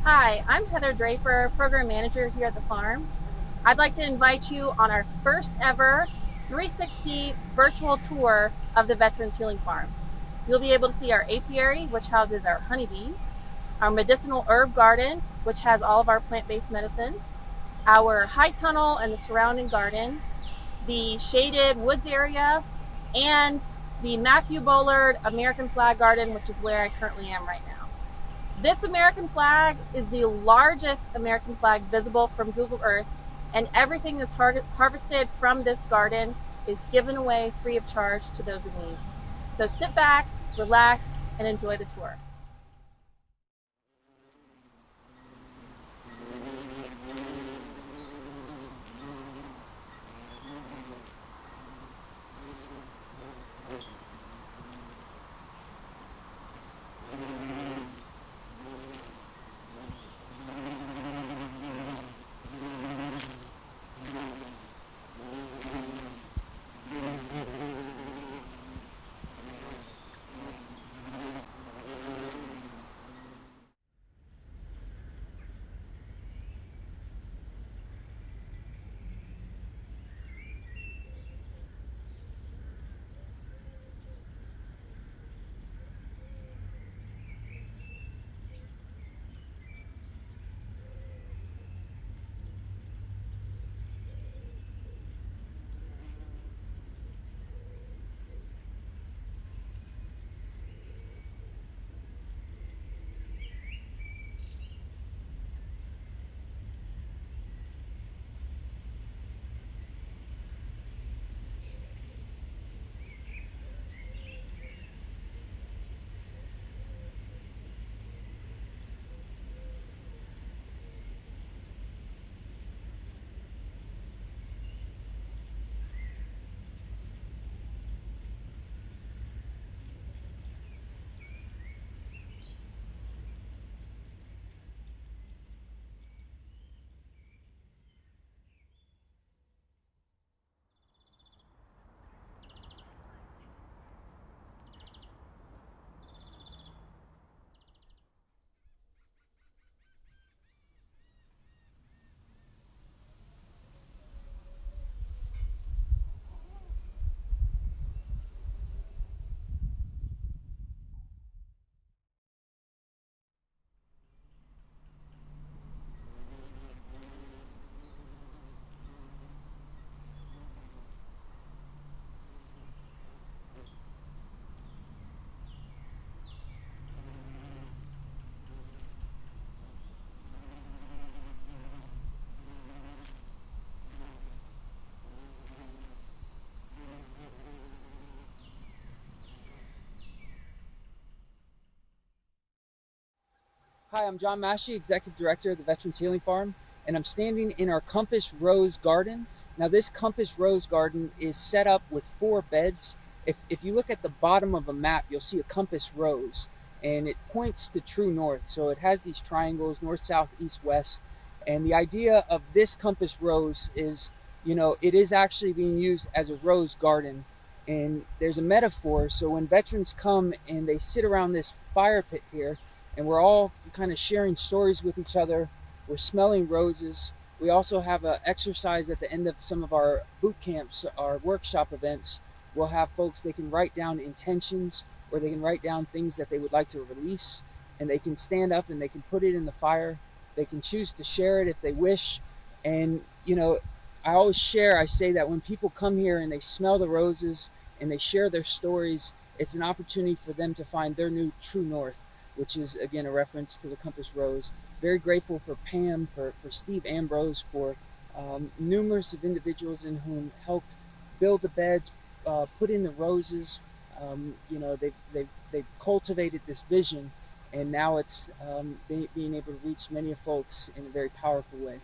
Hi, I'm Heather Draper, Program Manager here at the farm. I'd like to invite you on our first ever 360 virtual tour of the Veterans Healing Farm. You'll be able to see our apiary, which houses our honeybees, our medicinal herb garden, which has all of our plant-based medicine, our high tunnel and the surrounding gardens, the shaded woods area, and the Matthew Bullard American Flag Garden, which is where I currently am right now. This American flag is the largest American flag visible from Google Earth, and everything that's harvested from this garden is given away free of charge to those in need. So sit back, relax, and enjoy the tour. Hi, I'm John Mashi, Executive Director of the Veterans Healing Farm, and I'm standing in our Compass Rose Garden. Now, this Compass Rose Garden is set up with 4 beds. If you look at the bottom of a map, you'll see a compass rose, and it points to true north. So it has these triangles, north, south, east, west. And the idea of this compass rose is, it is actually being used as a rose garden. And there's a metaphor. So when veterans come and they sit around this fire pit here, and we're all kind of sharing stories with each other. We're smelling roses. We also have an exercise at the end of some of our boot camps, our workshop events. We'll have folks, they can write down intentions, or they can write down things that they would like to release, and they can stand up and they can put it in the fire. They can choose to share it if they wish. And, I always share, I say that when people come here and they smell the roses and they share their stories, it's an opportunity for them to find their new true north, which is, again, a reference to the Compass Rose. Very grateful for Pam, for Steve Ambrose, for numerous of individuals in whom helped build the beds, put in the roses. They've cultivated this vision, and now it's being able to reach many folks in a very powerful way.